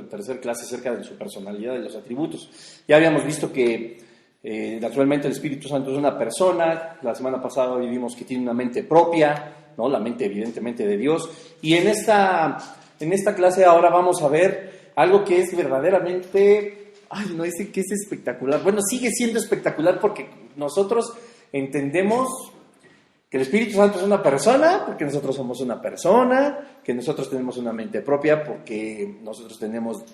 tercera clase acerca de su personalidad y los atributos. Ya habíamos visto que naturalmente el Espíritu Santo es una persona. La semana pasada vimos que tiene una mente propia, ¿no? La mente evidentemente de Dios. Y en esta clase ahora vamos a ver algo que es verdaderamente, que es espectacular. Bueno, sigue siendo espectacular porque nosotros entendemos que el Espíritu Santo es una persona, porque nosotros somos una persona, que nosotros tenemos una mente propia, porque nosotros tenemos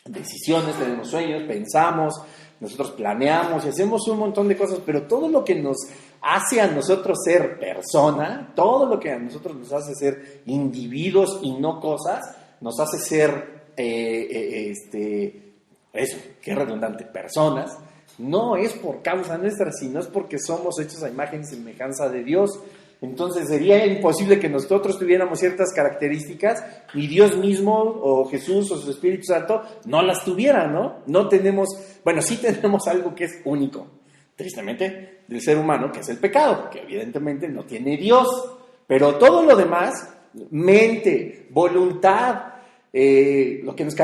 decisiones, tenemos sueños, pensamos, nosotros planeamos y hacemos un montón de cosas, pero todo lo que nos hace a nosotros ser persona, todo lo que a nosotros nos hace ser individuos y no cosas, nos hace ser, eso, qué redundante, personas. No es por causa nuestra, sino es porque somos hechos a imagen y semejanza de Dios. Entonces sería imposible que nosotros tuviéramos ciertas características y Dios mismo o Jesús o su Espíritu Santo no las tuviera, ¿no? No tenemos, bueno, sí tenemos algo que es único, tristemente, del ser humano, que es el pecado, que evidentemente no tiene Dios. Pero todo lo demás, mente, voluntad, lo que nos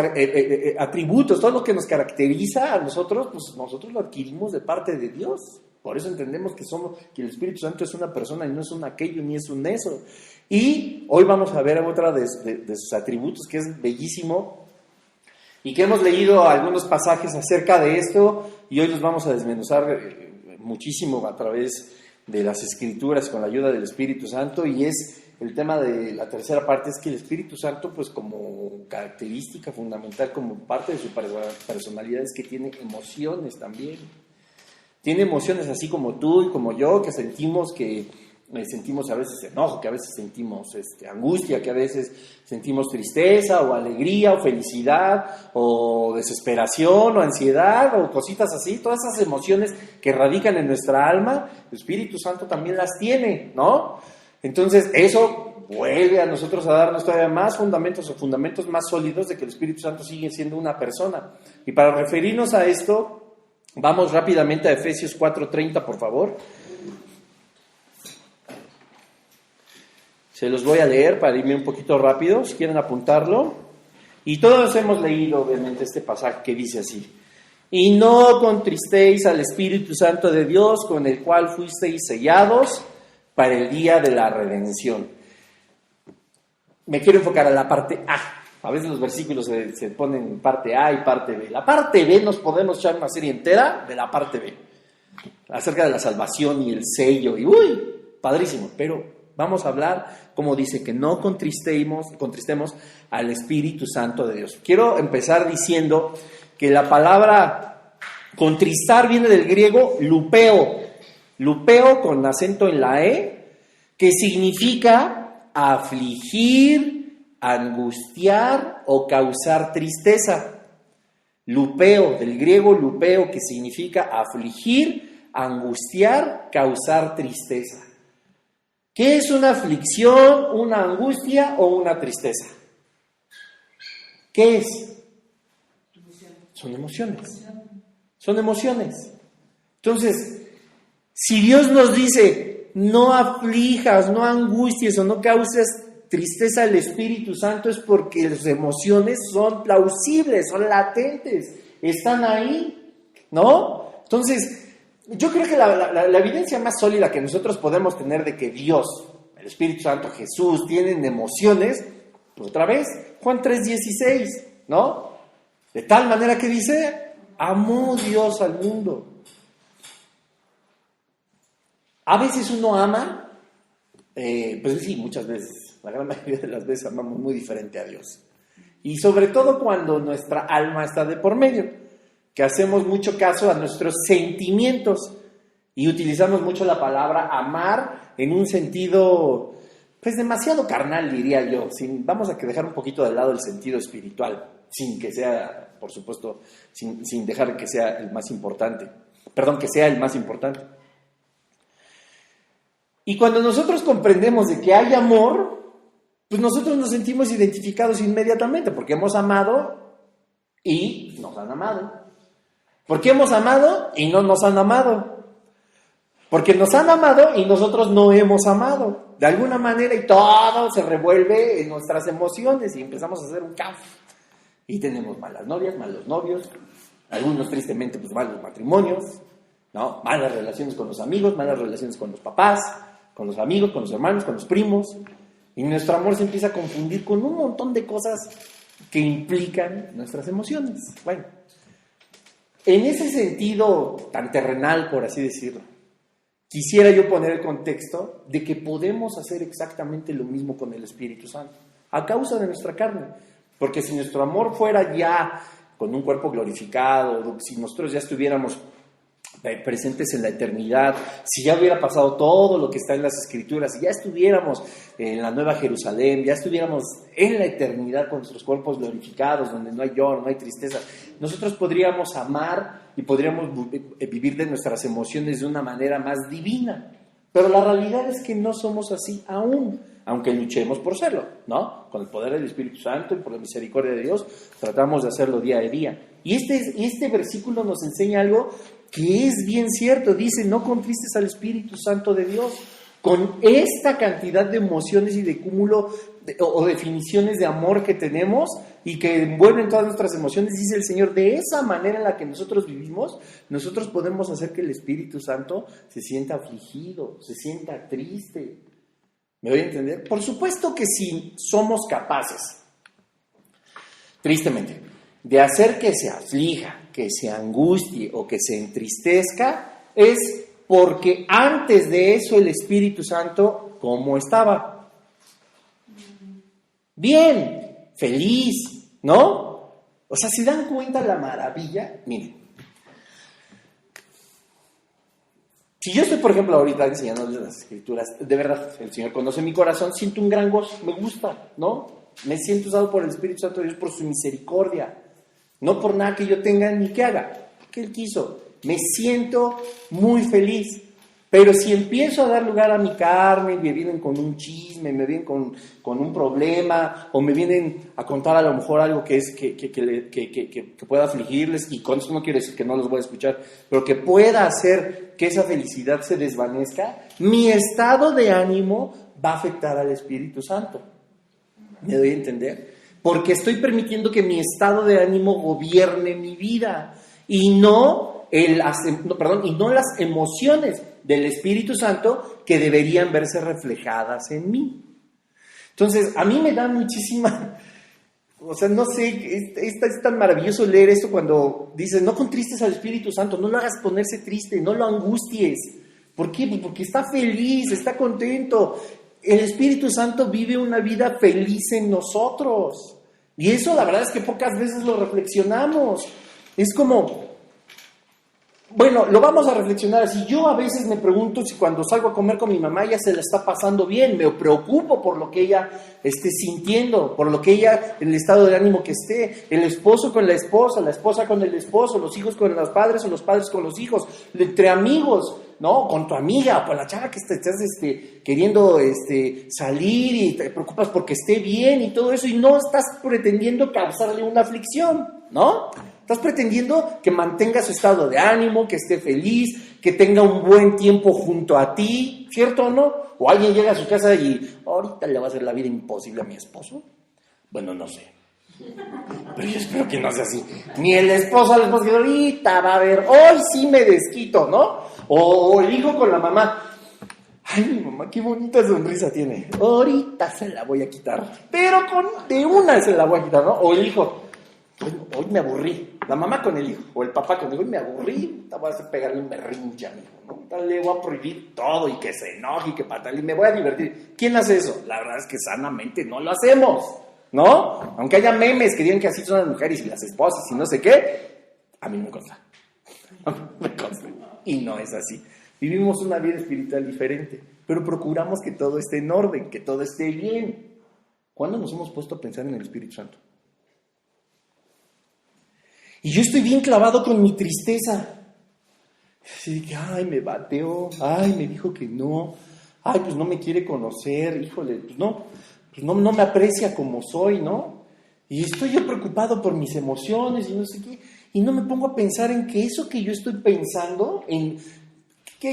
atributos, todo lo que nos caracteriza a nosotros, pues nosotros lo adquirimos de parte de Dios. Por eso entendemos que el Espíritu Santo es una persona y no es un aquello ni es un eso. Y hoy vamos a ver otra de sus atributos, que es bellísimo, y que hemos leído algunos pasajes acerca de esto, y hoy los vamos a desmenuzar muchísimo a través de las Escrituras con la ayuda del Espíritu Santo. Y es el tema de la tercera parte, es que el Espíritu Santo, pues como característica fundamental, como parte de su personalidad, es que tiene emociones también. Tiene emociones así como tú y como yo, que sentimos a veces enojo, que a veces sentimos angustia, que a veces sentimos tristeza o alegría o felicidad o desesperación o ansiedad o cositas así. Todas esas emociones que radican en nuestra alma, el Espíritu Santo también las tiene, ¿no? Entonces eso vuelve a nosotros a darnos todavía más fundamentos o fundamentos más sólidos de que el Espíritu Santo sigue siendo una persona. Y para referirnos a esto, vamos rápidamente a Efesios 4:30, por favor. Se los voy a leer para irme un poquito rápido, si quieren apuntarlo. Y todos hemos leído, obviamente, este pasaje que dice así: y no contristéis al Espíritu Santo de Dios, con el cual fuisteis sellados para el día de la redención. Me quiero enfocar a la parte A. A veces los versículos se ponen parte A y parte B. La parte B nos podemos echar una serie entera de la parte B, acerca de la salvación y el sello. Y padrísimo. Pero vamos a hablar, como dice, que no contristemos al Espíritu Santo de Dios. Quiero empezar diciendo que la palabra contristar viene del griego lupeo. Lupeo con acento en la E, que significa afligir, angustiar o causar tristeza. Lupeo, del griego lupeo, que significa afligir, angustiar, causar tristeza. ¿Qué es una aflicción, una angustia o una tristeza? ¿Qué es? Son emociones. Son emociones. Entonces, si Dios nos dice, no aflijas, no angusties o no causes tristeza al Espíritu Santo, es porque las emociones son plausibles, son latentes, están ahí, ¿no? Entonces, yo creo que la evidencia más sólida que nosotros podemos tener de que Dios, el Espíritu Santo, Jesús, tienen emociones, pues otra vez, Juan 3:16, ¿no? De tal manera que dice, amó Dios al mundo. A veces uno ama, pues sí, muchas veces, la gran mayoría de las veces amamos muy diferente a Dios. Y sobre todo cuando nuestra alma está de por medio, que hacemos mucho caso a nuestros sentimientos y utilizamos mucho la palabra amar en un sentido, pues demasiado carnal, diría yo. Vamos a dejar un poquito de lado el sentido espiritual, sin que sea, por supuesto, sin dejar que sea el más importante. Que sea el más importante. Y cuando nosotros comprendemos de que hay amor, pues nosotros nos sentimos identificados inmediatamente, porque hemos amado y nos han amado. Porque hemos amado y no nos han amado. Porque nos han amado y nosotros no hemos amado. De alguna manera, y todo se revuelve en nuestras emociones y empezamos a hacer un caos. Y tenemos malas novias, malos novios, algunos tristemente pues malos matrimonios, ¿no? Malas relaciones con los amigos, malas relaciones con los papás, con los amigos, con los hermanos, con los primos. Y nuestro amor se empieza a confundir con un montón de cosas que implican nuestras emociones. Bueno, en ese sentido tan terrenal, por así decirlo, quisiera yo poner el contexto de que podemos hacer exactamente lo mismo con el Espíritu Santo, a causa de nuestra carne. Porque si nuestro amor fuera ya con un cuerpo glorificado, si nosotros ya estuviéramos presentes en la eternidad, si ya hubiera pasado todo lo que está en las Escrituras, si ya estuviéramos en la Nueva Jerusalén, ya estuviéramos en la eternidad con nuestros cuerpos glorificados, donde no hay lloro, no hay tristeza, nosotros podríamos amar y podríamos vivir de nuestras emociones de una manera más divina. Pero la realidad es que no somos así aún, aunque luchemos por serlo, ¿no? Con el poder del Espíritu Santo y por la misericordia de Dios, tratamos de hacerlo día a día. Y este versículo nos enseña algo que es bien cierto. Dice, no contristes al Espíritu Santo de Dios. Con esta cantidad de emociones y de cúmulo o definiciones de amor que tenemos y que envuelven todas nuestras emociones, dice el Señor, de esa manera en la que nosotros vivimos, nosotros podemos hacer que el Espíritu Santo se sienta afligido, se sienta triste. ¿Me voy a entender? Por supuesto que si somos capaces, tristemente, de hacer que se aflija, que se angustie o que se entristezca, es porque antes de eso el Espíritu Santo, ¿cómo estaba? Bien, feliz, ¿no? O sea, ¿se dan cuenta la maravilla? Miren, si yo estoy, por ejemplo, ahorita enseñándoles las Escrituras, de verdad, el Señor conoce mi corazón, siento un gran gozo, me gusta, ¿no? Me siento usado por el Espíritu Santo de Dios por su misericordia, no por nada que yo tenga ni que haga, que Él quiso. Me siento muy feliz, pero si empiezo a dar lugar a mi carne, me vienen con un chisme, me vienen con un problema, o me vienen a contar a lo mejor algo que pueda afligirles, y con eso no quiere decir que no los voy a escuchar, pero que pueda hacer que esa felicidad se desvanezca, mi estado de ánimo va a afectar al Espíritu Santo. ¿Me doy a entender? Porque estoy permitiendo que mi estado de ánimo gobierne mi vida y no las emociones del Espíritu Santo que deberían verse reflejadas en mí. Entonces, a mí me da muchísima... O sea, no sé, es tan maravilloso leer esto cuando dice, no contristes al Espíritu Santo, no lo hagas ponerse triste, no lo angusties. ¿Por qué? Porque está feliz, está contento. El Espíritu Santo vive una vida feliz en nosotros. Y eso la verdad es que pocas veces lo reflexionamos. Es como... Bueno, lo vamos a reflexionar así. Yo a veces me pregunto si cuando salgo a comer con mi mamá ella se la está pasando bien. Me preocupo por lo que ella esté sintiendo, por lo que ella, el estado de ánimo que esté. El esposo con la esposa con el esposo, los hijos con los padres o los padres con los hijos, entre amigos, ¿no? Con tu amiga, con la chava que estás queriendo salir y te preocupas porque esté bien y todo eso y no estás pretendiendo causarle una aflicción, ¿no? Estás pretendiendo que mantenga su estado de ánimo, que esté feliz, que tenga un buen tiempo junto a ti, ¿cierto o no? O alguien llega a su casa y ahorita le va a hacer la vida imposible a mi esposo. Bueno, no sé. Pero yo espero que no sea así. Ni el esposo que ahorita va a ver, hoy sí me desquito, ¿no? O el hijo con la mamá. Ay, mi mamá, qué bonita sonrisa tiene. Ahorita se la voy a quitar. Pero de una se la voy a quitar, ¿no? O el hijo. Hoy me aburrí. La mamá con el hijo, o el papá con el hijo, hoy me aburrí, voy a hacer pegarle un berrinche a mi hijo, ¿no? Le voy a prohibir todo y que se enoje y que patale, y me voy a divertir. ¿Quién hace eso? La verdad es que sanamente no lo hacemos, ¿no? Aunque haya memes que digan que así son las mujeres y las esposas y no sé qué, a mí no me consta. Me consta. Y no es así. Vivimos una vida espiritual diferente, pero procuramos que todo esté en orden, que todo esté bien. ¿Cuándo nos hemos puesto a pensar en el Espíritu Santo? Y yo estoy bien clavado con mi tristeza. Así de que, ay, me bateó, ay, me dijo que no, ay, pues no me quiere conocer, híjole, pues no me aprecia como soy, ¿no? Y estoy yo preocupado por mis emociones y no sé qué, y no me pongo a pensar en que eso que yo estoy pensando,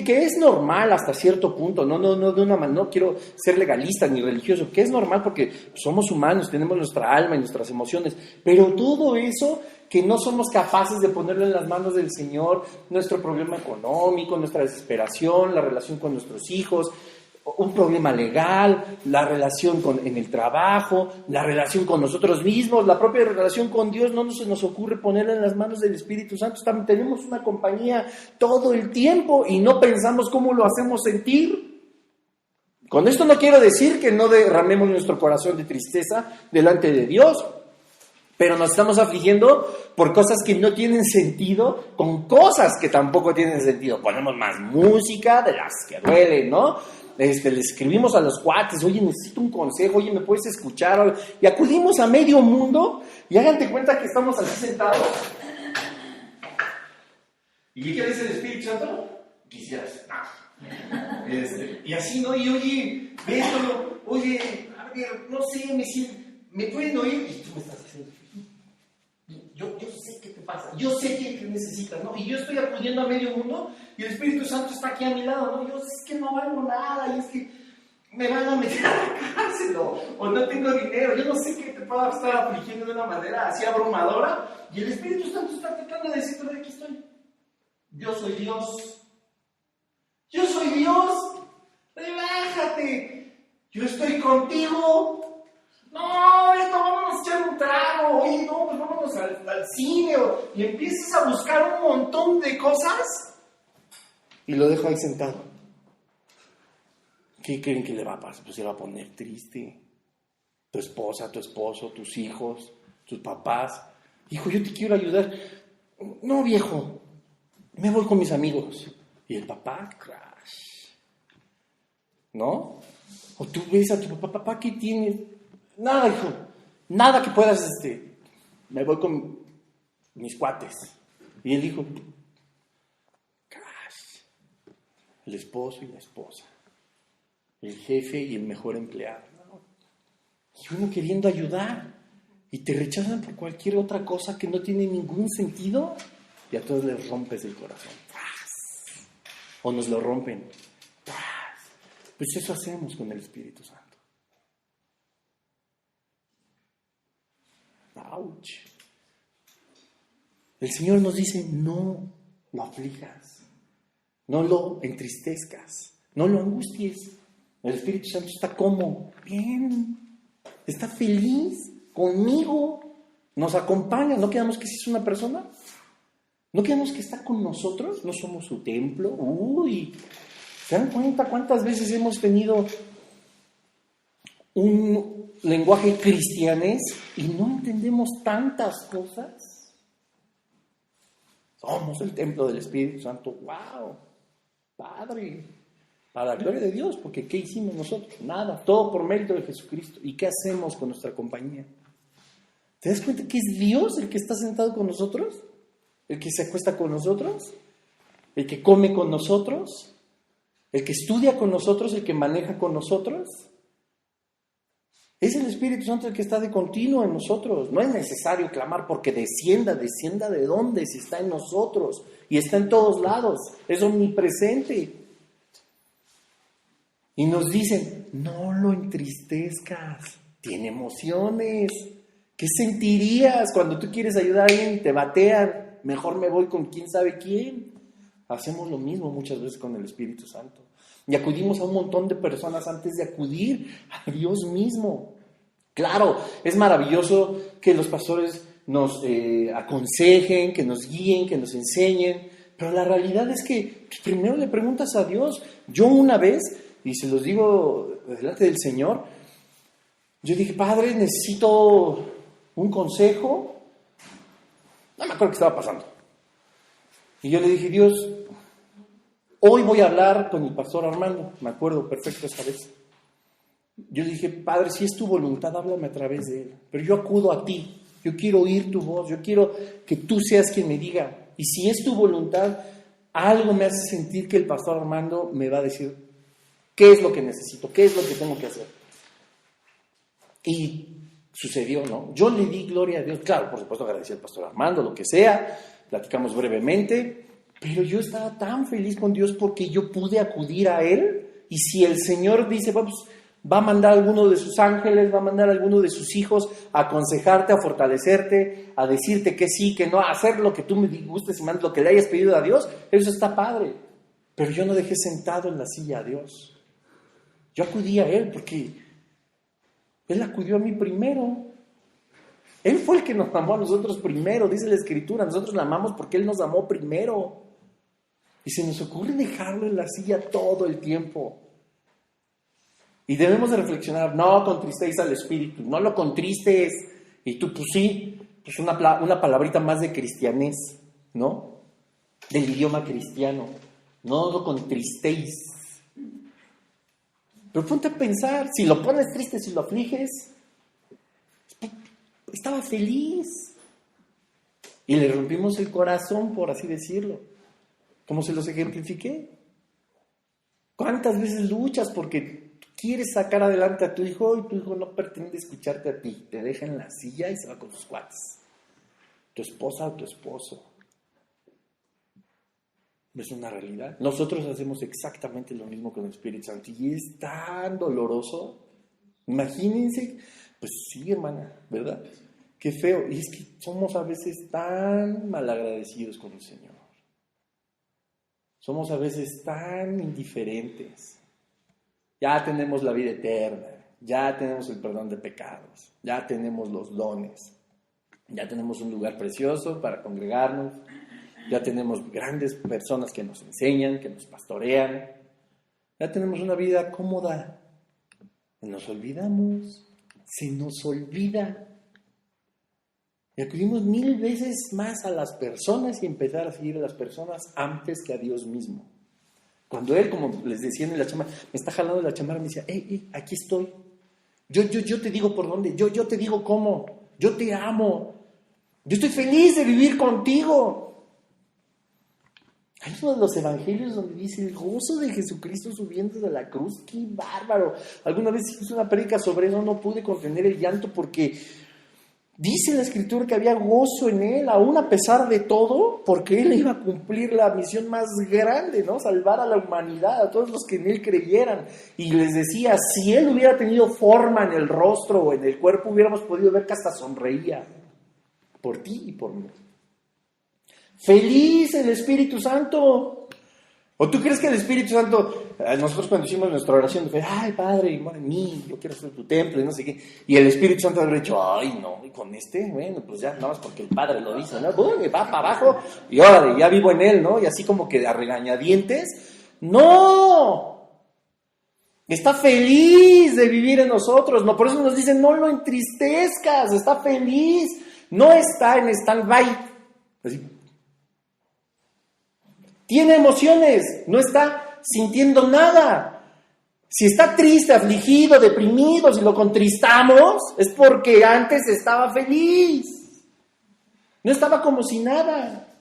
que es normal hasta cierto punto, no quiero ser legalista ni religioso, que es normal porque somos humanos, tenemos nuestra alma y nuestras emociones, pero todo eso que no somos capaces de ponerlo en las manos del Señor, nuestro problema económico, nuestra desesperación, la relación con nuestros hijos, un problema legal, la relación en el trabajo, la relación con nosotros mismos, la propia relación con Dios, no se nos ocurre ponerla en las manos del Espíritu Santo. También tenemos una compañía todo el tiempo y no pensamos cómo lo hacemos sentir. Con esto no quiero decir que no derramemos nuestro corazón de tristeza delante de Dios, pero nos estamos afligiendo por cosas que no tienen sentido, con cosas que tampoco tienen sentido. Ponemos más música de las que duelen, ¿no? Le escribimos a los cuates, oye, necesito un consejo, oye, ¿me puedes escuchar? Y acudimos a medio mundo y háganse cuenta que estamos así sentados. ¿Y qué dice el Espíritu Santo? Quisieras. Y así, ¿no? Y oye, esto, oye, a ver, no sé, me pueden oír. Y tú me estás diciendo, yo sé qué te pasa, yo sé qué necesitas, ¿no? Y yo estoy acudiendo a medio mundo y el Espíritu Santo está aquí a mi lado, ¿no? Yo es que no valgo nada y es que me van a meter a la cárcel o no tengo dinero, yo no sé qué te pueda estar afligiendo de una manera así abrumadora y el Espíritu Santo está tratando de decirte, aquí estoy, yo soy Dios, relájate, yo estoy contigo. No, esto vamos a echar un trago, oye, no, pues vámonos al cine, y empiezas a buscar un montón de cosas y lo dejo ahí sentado. ¿Qué creen que le va a pasar? Pues se va a poner triste. Tu esposa, tu esposo, tus hijos, tus papás. Hijo, yo te quiero ayudar. No, viejo, me voy con mis amigos. Y el papá, crash. ¿No? O tú ves a tu papá, ¿qué tienes? Nada, hijo, nada que puedas, me voy con mis cuates. Y él dijo, crash, el esposo y la esposa, el jefe y el mejor empleado. Y uno queriendo ayudar, y te rechazan por cualquier otra cosa que no tiene ningún sentido, y a todos les rompes el corazón. O nos lo rompen. Pues eso hacemos con el Espíritu Santo. ¡Auch! El Señor nos dice, no lo aflijas, no lo entristezcas, no lo angusties. El Espíritu Santo está como, bien, está feliz conmigo, nos acompaña. ¿No quedamos que sí es una persona? ¿No quedamos que está con nosotros? ¿No somos su templo? Uy, ¿se dan cuenta cuántas veces hemos tenido un lenguaje cristianés y no entendemos tantas cosas? Somos el templo del Espíritu Santo. ¡Wow! Padre, para la gloria de Dios, porque ¿qué hicimos nosotros? Nada, todo por mérito de Jesucristo. ¿Y qué hacemos con nuestra compañía? ¿Te das cuenta que es Dios el que está sentado con nosotros? ¿El que se acuesta con nosotros? ¿El que come con nosotros? ¿El que estudia con nosotros? ¿El que maneja con nosotros? Es el Espíritu Santo el que está de continuo en nosotros. No es necesario clamar porque descienda de dónde, si está en nosotros y está en todos lados, es omnipresente. Y nos dicen, no lo entristezcas, tiene emociones. ¿Qué sentirías cuando tú quieres ayudar a alguien y te batean? Mejor me voy con quién sabe quién. Hacemos lo mismo muchas veces con el Espíritu Santo. Y acudimos a un montón de personas antes de acudir a Dios mismo. Claro, es maravilloso que los pastores nos aconsejen, que nos guíen, que nos enseñen, pero la realidad es que primero le preguntas a Dios. Yo una vez, y se los digo delante del Señor, yo dije, Padre, necesito un consejo. No me acuerdo qué estaba pasando. Y yo le dije, Dios, hoy voy a hablar con el pastor Armando. Me acuerdo perfecto esa vez. Yo dije, Padre, si es tu voluntad, háblame a través de él. Pero yo acudo a ti. Yo quiero oír tu voz. Yo quiero que tú seas quien me diga. Y si es tu voluntad, algo me hace sentir que el pastor Armando me va a decir qué es lo que necesito, qué es lo que tengo que hacer. Y sucedió, ¿no? Yo le di gloria a Dios. Claro, por supuesto, agradecí al pastor Armando, lo que sea. Platicamos brevemente. Pero yo estaba tan feliz con Dios porque yo pude acudir a Él. Y si el Señor dice, vamos, va a mandar a alguno de sus ángeles, va a mandar a alguno de sus hijos a aconsejarte, a fortalecerte, a decirte que sí, que no, a hacer lo que tú me gustes y mandes, lo que le hayas pedido a Dios, eso está padre. Pero yo no dejé sentado en la silla a Dios. Yo acudí a Él porque Él acudió a mí primero. Él fue el que nos amó a nosotros primero, dice la Escritura. Nosotros la amamos porque Él nos amó primero. Y se nos ocurre dejarlo en la silla todo el tiempo. Y debemos de reflexionar, no contristéis al Espíritu, no lo contristes. Y tú, pues sí, pues una palabrita más de cristianés, ¿no? Del idioma cristiano. No lo contristéis. Pero ponte a pensar, si lo pones triste, si lo afliges, estaba feliz. Y le rompimos el corazón, por así decirlo. ¿Cómo se los ejemplifiqué? ¿Cuántas veces luchas porque quieres sacar adelante a tu hijo y tu hijo no pretende escucharte a ti? Te deja en la silla y se va con sus cuates. Tu esposa o tu esposo. Es una realidad. Nosotros hacemos exactamente lo mismo con el Espíritu Santo y es tan doloroso. Imagínense, pues sí, hermana, ¿verdad? Qué feo. Y es que somos a veces tan malagradecidos con el Señor. Somos a veces tan indiferentes. Ya tenemos la vida eterna, ya tenemos el perdón de pecados, ya tenemos los dones, ya tenemos un lugar precioso para congregarnos, ya tenemos grandes personas que nos enseñan, que nos pastorean, ya tenemos una vida cómoda. Nos olvidamos, se nos olvida. Y acudimos 1000 veces más a las personas y empezar a seguir a las personas antes que a Dios mismo. Cuando Él, como les decía en la chamarra, me está jalando la chamarra, me decía, aquí estoy. Yo te digo por dónde, yo te digo cómo, yo te amo. Yo estoy feliz de vivir contigo. Hay uno de los evangelios donde dice el gozo de Jesucristo subiendo de la cruz. ¡Qué bárbaro! Alguna vez hice una prédica sobre eso, no pude contener el llanto porque dice la Escritura que había gozo en Él, aún a pesar de todo, porque Él iba a cumplir la misión más grande, ¿no? Salvar a la humanidad, a todos los que en Él creyeran. Y les decía, si Él hubiera tenido forma en el rostro o en el cuerpo, hubiéramos podido ver que hasta sonreía por ti y por mí. ¡Feliz el Espíritu Santo! ¿O tú crees que el Espíritu Santo, nosotros cuando hicimos nuestra oración, fue, ay Padre, madre mía, yo quiero hacer tu templo y no sé qué, y el Espíritu Santo habría dicho, ay no, y con bueno, pues ya, nada más porque el Padre lo dice, ¿no? Uy, va para abajo, y órale, ya vivo en Él, ¿no? Y así como que a regañadientes, ¡no! Está feliz de vivir en nosotros, ¿no? Por eso nos dicen, no lo entristezcas, está feliz, no está en stand-by, así. Tiene emociones, no está sintiendo nada. Si está triste, afligido, deprimido, si lo contristamos, es porque antes estaba feliz. No estaba como si nada.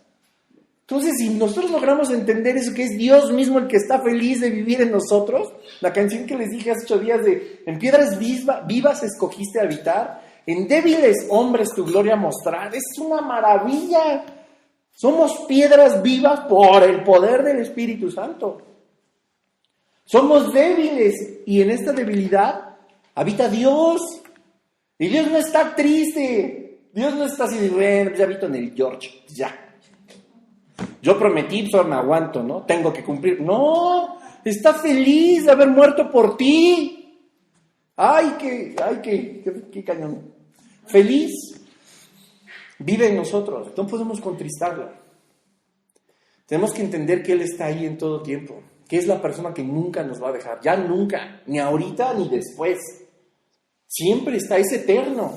Entonces, si nosotros logramos entender eso, que es Dios mismo el que está feliz de vivir en nosotros, la canción que les dije hace 8 días de en piedras vivas escogiste habitar, en débiles hombres tu gloria mostrar, es una maravilla. Somos piedras vivas por el poder del Espíritu Santo. Somos débiles y en esta debilidad habita Dios. Y Dios no está triste. Dios no está así de, bueno, ya habito en el George, ya. Yo prometí, pues me aguanto, ¿no? Tengo que cumplir. No, está feliz de haber muerto por ti. Ay, qué cañón. Feliz. Vive en nosotros, no podemos contristarlo. Tenemos que entender que Él está ahí en todo tiempo, que es la persona que nunca nos va a dejar, ya nunca, ni ahorita ni después. Siempre está, es eterno.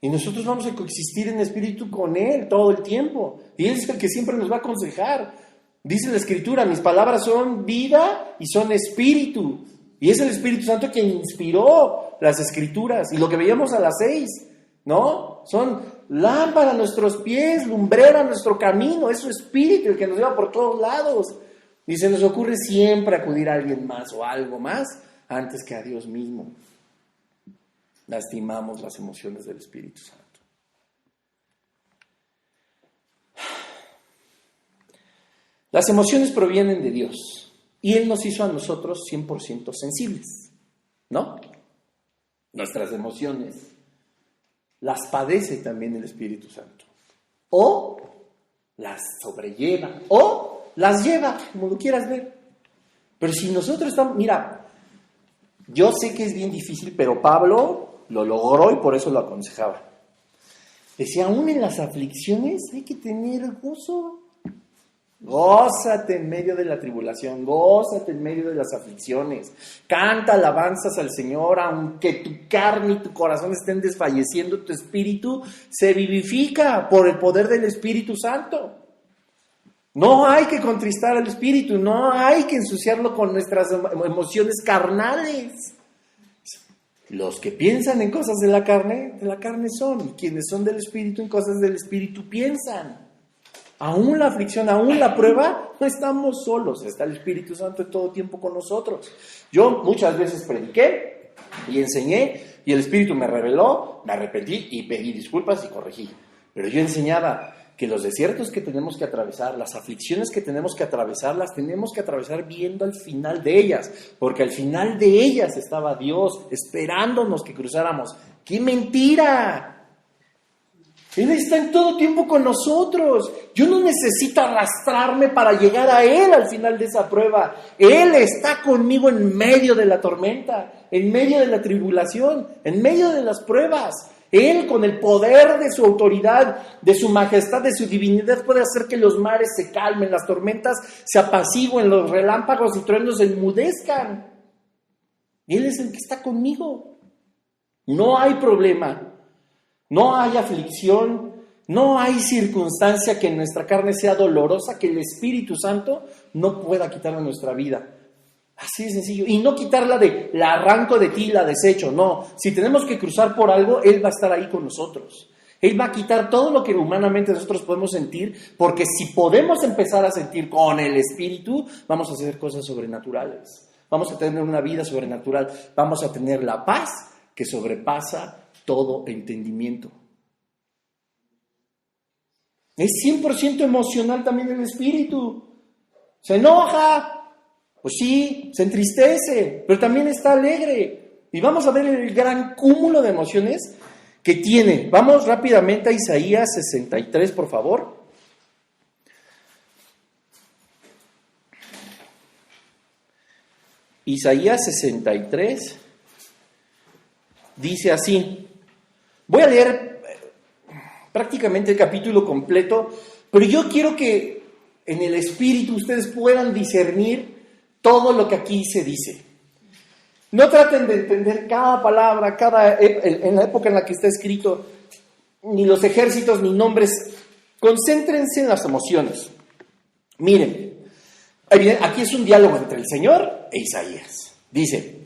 Y nosotros vamos a coexistir en espíritu con Él todo el tiempo. Y Él es el que siempre nos va a aconsejar. Dice la Escritura, mis palabras son vida y son espíritu. Y es el Espíritu Santo quien inspiró las Escrituras. Y lo que veíamos a las 6, ¿no? Son lámpara a nuestros pies, lumbrera a nuestro camino, es su Espíritu el que nos lleva por todos lados. Y se nos ocurre siempre acudir a alguien más o algo más antes que a Dios mismo. Lastimamos las emociones del Espíritu Santo. Las emociones provienen de Dios y Él nos hizo a nosotros 100% sensibles, ¿no? Nuestras emociones las padece también el Espíritu Santo. O las sobrelleva, o las lleva, como lo quieras ver. Pero si nosotros estamos, mira, yo sé que es bien difícil, pero Pablo lo logró y por eso lo aconsejaba. Decía, aún en las aflicciones hay que tener gozo. Gózate en medio de la tribulación, gózate en medio de las aflicciones. Canta alabanzas al Señor, aunque tu carne y tu corazón estén desfalleciendo, tu espíritu se vivifica por el poder del Espíritu Santo. No hay que contristar al espíritu, no hay que ensuciarlo con nuestras emociones carnales. Los que piensan en cosas de la carne son. Y quienes son del espíritu, en cosas del espíritu piensan. Aún la aflicción, aún la prueba, no estamos solos. Está el Espíritu Santo todo tiempo con nosotros. Yo muchas veces prediqué y enseñé y el Espíritu me reveló, me arrepentí y pedí disculpas y corregí. Pero yo enseñaba que los desiertos que tenemos que atravesar, las aflicciones que tenemos que atravesar, las tenemos que atravesar viendo al final de ellas, porque al final de ellas estaba Dios esperándonos que cruzáramos. ¡Qué mentira! Él está en todo tiempo con nosotros. Yo no necesito arrastrarme para llegar a Él al final de esa prueba. Él está conmigo en medio de la tormenta, en medio de la tribulación, en medio de las pruebas. Él, con el poder de su autoridad, de su majestad, de su divinidad, puede hacer que los mares se calmen, las tormentas se apacigüen, los relámpagos y truenos se enmudezcan. Él es el que está conmigo. No hay problema, no hay aflicción, no hay circunstancia que en nuestra carne sea dolorosa, que el Espíritu Santo no pueda quitar de nuestra vida. Así de sencillo. Y no quitarla de, la arranco de ti, la desecho. No, si tenemos que cruzar por algo, Él va a estar ahí con nosotros. Él va a quitar todo lo que humanamente nosotros podemos sentir, porque si podemos empezar a sentir con el Espíritu, vamos a hacer cosas sobrenaturales. Vamos a tener una vida sobrenatural. Vamos a tener la paz que sobrepasa todo entendimiento. Es 100% emocional también el Espíritu. Se enoja. Pues sí, se entristece, pero también está alegre. Y vamos a ver el gran cúmulo de emociones que tiene. Vamos rápidamente a Isaías 63, por favor. Isaías 63 dice así. Voy a leer prácticamente el capítulo completo, pero yo quiero que en el Espíritu ustedes puedan discernir todo lo que aquí se dice. No traten de entender cada palabra, en la época en la que está escrito, ni los ejércitos, ni nombres. Concéntrense en las emociones. Miren, aquí es un diálogo entre el Señor e Isaías. Dice,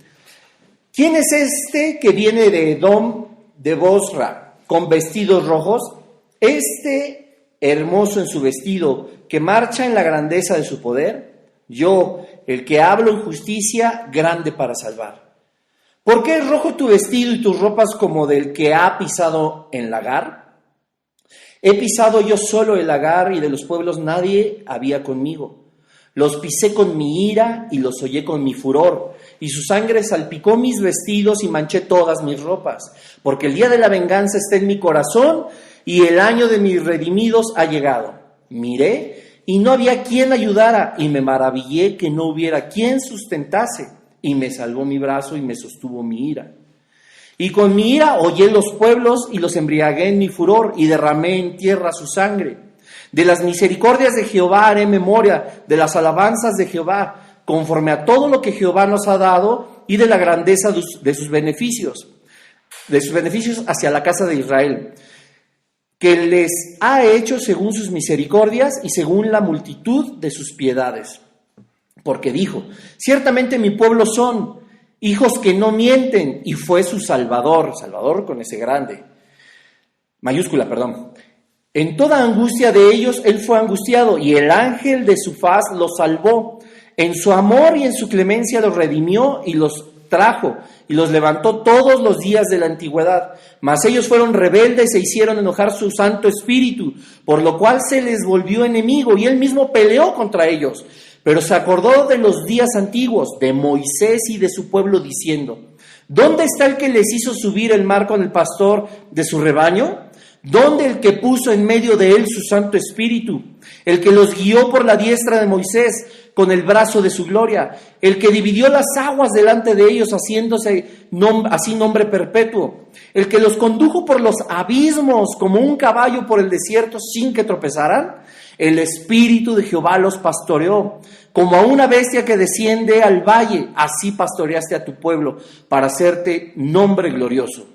¿quién es este que viene de Edom, de Bosra, con vestidos rojos? Este hermoso en su vestido, que marcha en la grandeza de su poder. Yo, el que hablo en justicia, grande para salvar. ¿Por qué es rojo tu vestido y tus ropas como del que ha pisado en lagar? He pisado yo solo el lagar y de los pueblos nadie había conmigo. Los pisé con mi ira y los hollé con mi furor, y su sangre salpicó mis vestidos y manché todas mis ropas, porque el día de la venganza está en mi corazón y el año de mis redimidos ha llegado. Miré y no había quien ayudara, y me maravillé que no hubiera quien sustentase, y me salvó mi brazo y me sostuvo mi ira. Y con mi ira hollé los pueblos y los embriagué en mi furor, y derramé en tierra su sangre. De las misericordias de Jehová haré memoria, de las alabanzas de Jehová, conforme a todo lo que Jehová nos ha dado, y de la grandeza de sus beneficios hacia la casa de Israel, que les ha hecho según sus misericordias y según la multitud de sus piedades. Porque dijo, ciertamente mi pueblo son hijos que no mienten, y fue su Salvador con ese grande, mayúscula, perdón. En toda angustia de ellos él fue angustiado, y el ángel de su faz los salvó. En su amor y en su clemencia los redimió y los trajo, y los levantó todos los días de la antigüedad. Mas ellos fueron rebeldes e hicieron enojar su Santo Espíritu, por lo cual se les volvió enemigo y él mismo peleó contra ellos. Pero se acordó de los días antiguos, de Moisés y de su pueblo, diciendo: ¿dónde está el que les hizo subir el mar con el pastor de su rebaño? ¿Dónde el que puso en medio de él su Santo Espíritu? El que los guió por la diestra de Moisés con el brazo de su gloria, el que dividió las aguas delante de ellos, haciéndose así nombre perpetuo, el que los condujo por los abismos como un caballo por el desierto sin que tropezaran. El Espíritu de Jehová los pastoreó, como a una bestia que desciende al valle, así pastoreaste a tu pueblo, para hacerte nombre glorioso.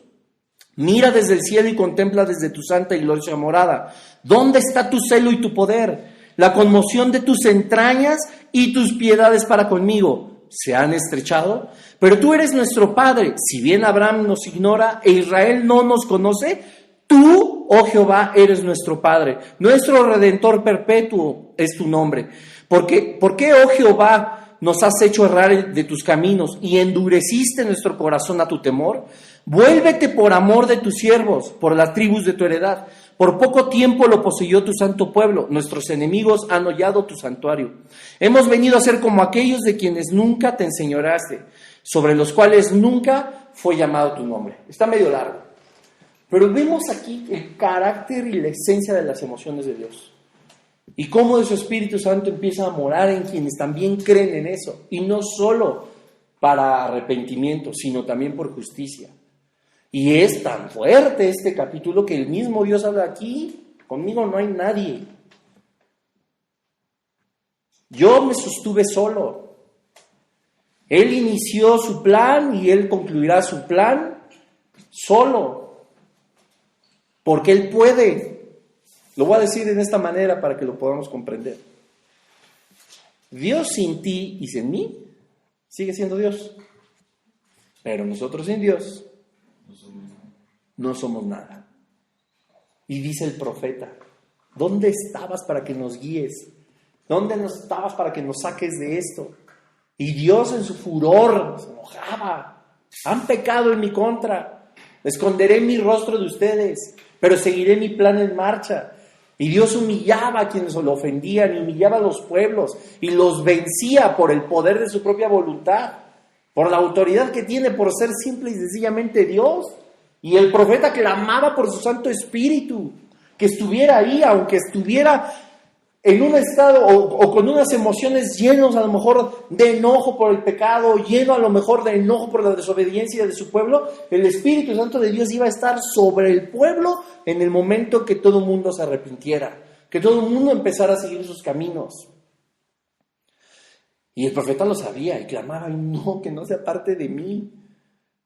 Mira desde el cielo y contempla desde tu santa y gloriosa morada. ¿Dónde está tu celo y tu poder? La conmoción de tus entrañas y tus piedades para conmigo se han estrechado. Pero tú eres nuestro Padre. Si bien Abraham nos ignora e Israel no nos conoce, tú, oh Jehová, eres nuestro Padre. Nuestro Redentor perpetuo es tu nombre. ¿Por qué, oh Jehová, nos has hecho errar de tus caminos y endureciste nuestro corazón a tu temor? Vuélvete por amor de tus siervos, por las tribus de tu heredad. Por poco tiempo lo poseyó tu santo pueblo. Nuestros enemigos han hollado tu santuario. Hemos venido a ser como aquellos de quienes nunca te enseñoreaste, sobre los cuales nunca fue llamado tu nombre. Está medio largo, pero vemos aquí el carácter y la esencia de las emociones de Dios. Y cómo de su Espíritu Santo empieza a morar en quienes también creen en eso. Y no solo para arrepentimiento, sino también por justicia. Y es tan fuerte este capítulo que el mismo Dios habla aquí: conmigo no hay nadie. Yo me sostuve solo. Él inició su plan y Él concluirá su plan solo. Porque Él puede. Lo voy a decir en esta manera para que lo podamos comprender. Dios sin ti y sin mí sigue siendo Dios. Pero nosotros sin Dios no somos nada. Y dice el profeta: ¿dónde estabas para que nos guíes? ¿Dónde estabas para que nos saques de esto? Y Dios en su furor se enojaba: han pecado en mi contra, esconderé mi rostro de ustedes, pero seguiré mi plan en marcha. Y Dios humillaba a quienes lo ofendían, y humillaba a los pueblos, y los vencía por el poder de su propia voluntad, por la autoridad que tiene por ser simple y sencillamente Dios. Y el profeta clamaba por su Santo Espíritu, que estuviera ahí, aunque estuviera en un estado o con unas emociones llenos a lo mejor de enojo por el pecado, lleno a lo mejor de enojo por la desobediencia de su pueblo. El Espíritu Santo de Dios iba a estar sobre el pueblo en el momento que todo el mundo se arrepintiera, que todo el mundo empezara a seguir sus caminos. Y el profeta lo sabía y clamaba: no, que no se aparte de mí.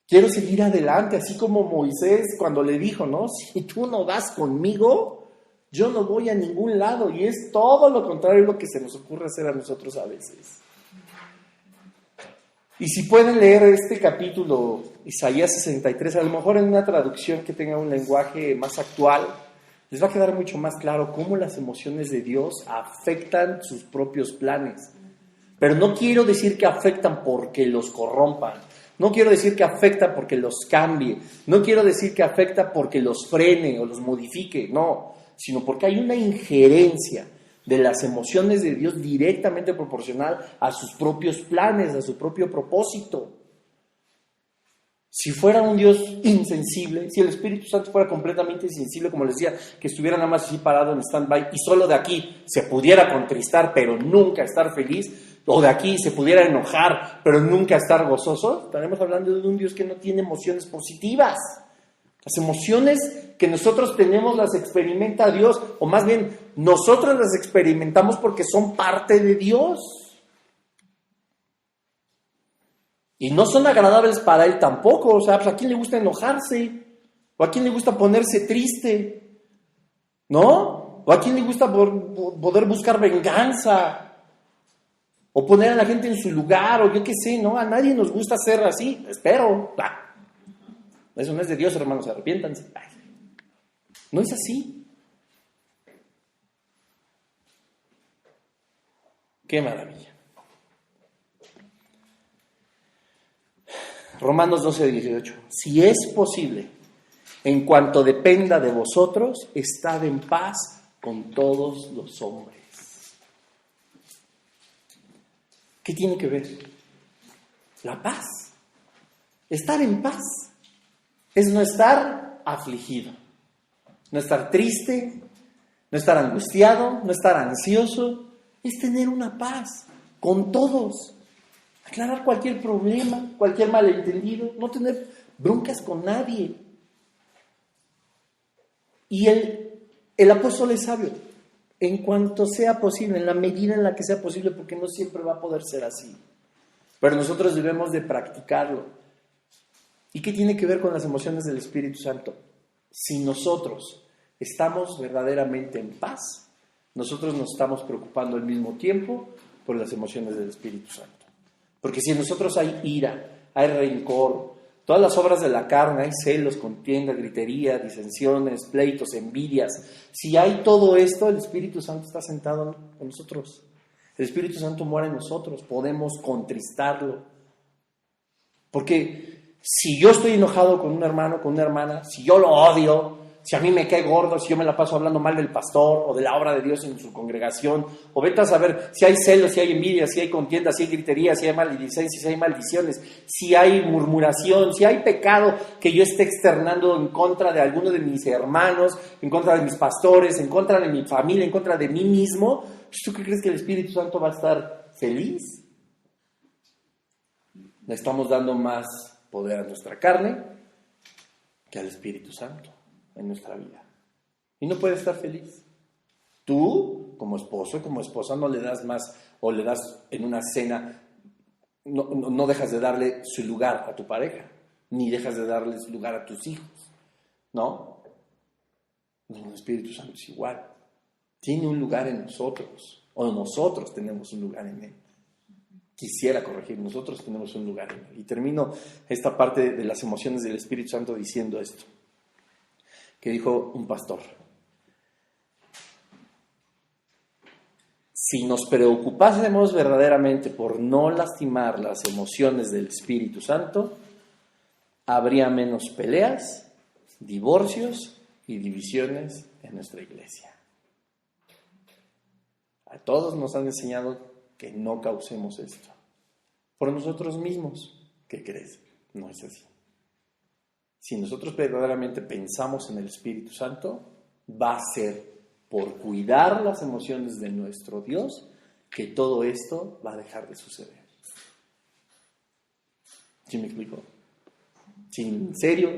Quiero seguir adelante, así como Moisés cuando le dijo, ¿no? Si tú no vas conmigo, yo no voy a ningún lado. Y es todo lo contrario lo que se nos ocurre hacer a nosotros a veces. Y si pueden leer este capítulo, Isaías 63, a lo mejor en una traducción que tenga un lenguaje más actual, les va a quedar mucho más claro cómo las emociones de Dios afectan sus propios planes. Pero no quiero decir que afectan porque los corrompan. No quiero decir que afecta porque los cambie. No quiero decir que afecta porque los frene o los modifique. No, sino porque hay una injerencia de las emociones de Dios directamente proporcional a sus propios planes, a su propio propósito. Si fuera un Dios insensible, si el Espíritu Santo fuera completamente insensible, como les decía, que estuviera nada más así parado en stand-by y solo de aquí se pudiera contristar, pero nunca estar feliz, o de aquí se pudiera enojar, pero nunca estar gozoso, estaremos hablando de un Dios que no tiene emociones positivas. Las emociones que nosotros tenemos las experimenta Dios, o más bien, nosotros las experimentamos porque son parte de Dios. Y no son agradables para Él tampoco. O sea, pues, ¿a quién le gusta enojarse? ¿O a quién le gusta ponerse triste? ¿No? ¿O a quién le gusta poder buscar venganza? O poner a la gente en su lugar, o yo qué sé, ¿no? A nadie nos gusta ser así, espero. Eso no es de Dios, hermanos, arrepiéntanse. No es así. ¡Qué maravilla! Romanos 12:18. Si es posible, en cuanto dependa de vosotros, estad en paz con todos los hombres. ¿Qué tiene que ver? La paz. Estar en paz es no estar afligido, no estar triste, no estar angustiado, no estar ansioso. Es tener una paz con todos. Aclarar cualquier problema, cualquier malentendido, no tener broncas con nadie. Y el apóstol es sabio, en cuanto sea posible, en la medida en la que sea posible, porque no siempre va a poder ser así. Pero nosotros debemos de practicarlo. ¿Y qué tiene que ver con las emociones del Espíritu Santo? Si nosotros estamos verdaderamente en paz, nosotros nos estamos preocupando al mismo tiempo por las emociones del Espíritu Santo. Porque si en nosotros hay ira, hay rencor, todas las obras de la carne, hay celos, contienda, gritería, disensiones, pleitos, envidias, si hay todo esto, el Espíritu Santo está sentado con nosotros. El Espíritu Santo mora en nosotros, podemos contristarlo. Porque si yo estoy enojado con un hermano, con una hermana, si yo lo odio, si a mí me cae gordo, si yo me la paso hablando mal del pastor o de la obra de Dios en su congregación, o vete a saber si hay celos, si hay envidia, si hay contienda, si hay gritería, si hay maledicencia, si hay maldiciones, si hay murmuración, si hay pecado que yo esté externando en contra de alguno de mis hermanos, en contra de mis pastores, en contra de mi familia, en contra de mí mismo, ¿tú qué crees que el Espíritu Santo va a estar feliz? Le estamos dando más poder a nuestra carne que al Espíritu Santo en nuestra vida. Y no puede estar feliz. Tú, como esposo y como esposa, no le das más, o le das en una cena, no dejas de darle su lugar a tu pareja, ni dejas de darle su lugar a tus hijos, ¿no? El Espíritu Santo es igual. Tiene un lugar en nosotros, o nosotros tenemos un lugar en Él. Quisiera corregir, nosotros tenemos un lugar en Él. Y termino esta parte de las emociones del Espíritu Santo diciendo esto, que dijo un pastor. Si nos preocupásemos verdaderamente por no lastimar las emociones del Espíritu Santo, habría menos peleas, divorcios y divisiones en nuestra iglesia. A todos nos han enseñado que no causemos esto. Por nosotros mismos, ¿qué crees? No es así. Si nosotros verdaderamente pensamos en el Espíritu Santo, va a ser por cuidar las emociones de nuestro Dios que todo esto va a dejar de suceder. ¿Sí me explico? Si en serio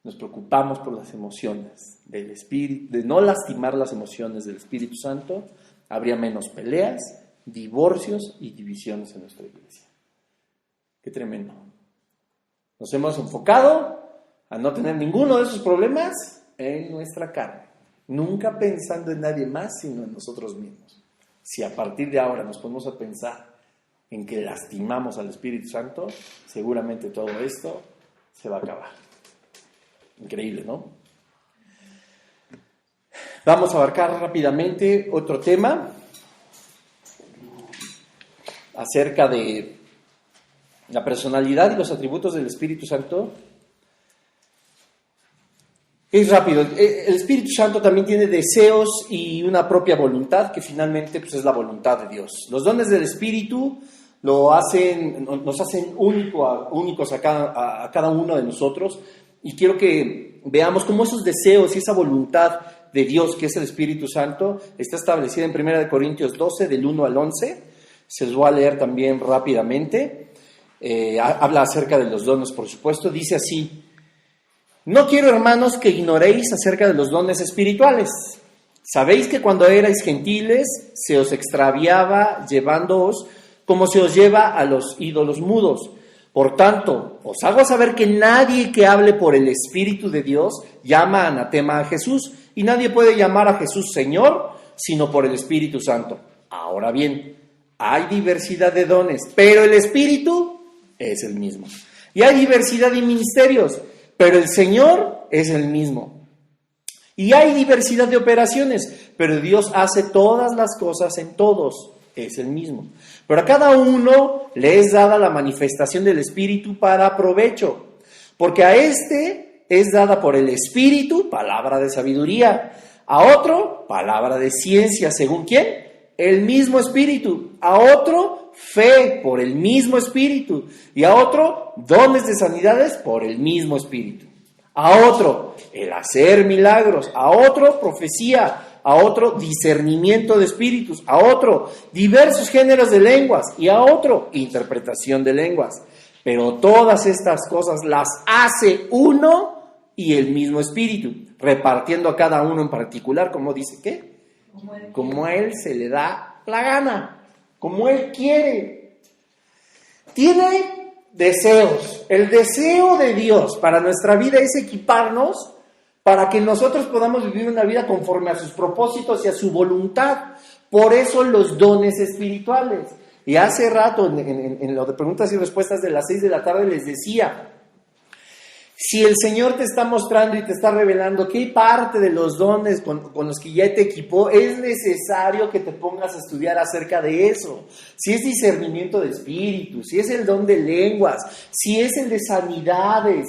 nos preocupamos por las emociones del Espíritu, de no lastimar las emociones del Espíritu Santo, habría menos peleas, divorcios y divisiones en nuestra iglesia. Qué tremendo. Nos hemos enfocado a no tener ninguno de esos problemas en nuestra carne, nunca pensando en nadie más sino en nosotros mismos. Si a partir de ahora nos ponemos a pensar en que lastimamos al Espíritu Santo, seguramente todo esto se va a acabar. Increíble, ¿no? Vamos a abarcar rápidamente otro tema acerca de la personalidad y los atributos del Espíritu Santo. Es rápido. El Espíritu Santo también tiene deseos y una propia voluntad, que finalmente pues, es la voluntad de Dios. Los dones del Espíritu nos hacen únicos a cada uno de nosotros, y quiero que veamos cómo esos deseos y esa voluntad de Dios, que es el Espíritu Santo, está establecida en 1 Corintios 12, del 1 al 11. Se los voy a leer también rápidamente. Habla acerca de los dones, por supuesto. Dice así: no quiero, hermanos, que ignoréis acerca de los dones espirituales. Sabéis que cuando erais gentiles se os extraviaba llevándoos como se os lleva a los ídolos mudos. Por tanto, os hago saber que nadie que hable por el Espíritu de Dios llama anatema a Jesús, y nadie puede llamar a Jesús Señor sino por el Espíritu Santo. Ahora bien, hay diversidad de dones, pero el Espíritu es el mismo. Y hay diversidad de ministerios, pero el Señor es el mismo. Y hay diversidad de operaciones, pero Dios hace todas las cosas en todos. es el mismo. Pero a cada uno le es dada la manifestación del Espíritu para provecho, porque a este es dada por el Espíritu palabra de sabiduría, a otro palabra de ciencia, ¿según quién? El mismo Espíritu, a otro fe por el mismo Espíritu, y a otro dones de sanidades por el mismo Espíritu, a otro el hacer milagros, a otro profecía, a otro discernimiento de espíritus, a otro diversos géneros de lenguas y a otro interpretación de lenguas. Pero todas estas cosas las hace uno y el mismo Espíritu, repartiendo a cada uno en particular, como dice, ¿qué? Como a él se le da la gana, como él quiere. Tiene deseos. El deseo de Dios para nuestra vida es equiparnos para que nosotros podamos vivir una vida conforme a sus propósitos y a su voluntad. Por eso los dones espirituales. Y hace rato, en lo de preguntas y respuestas de las 6 de la tarde, les decía, si el Señor te está mostrando y te está revelando qué parte de los dones con los que ya te equipó, es necesario que te pongas a estudiar acerca de eso. Si es discernimiento de espíritu, si es el don de lenguas, si es el de sanidades,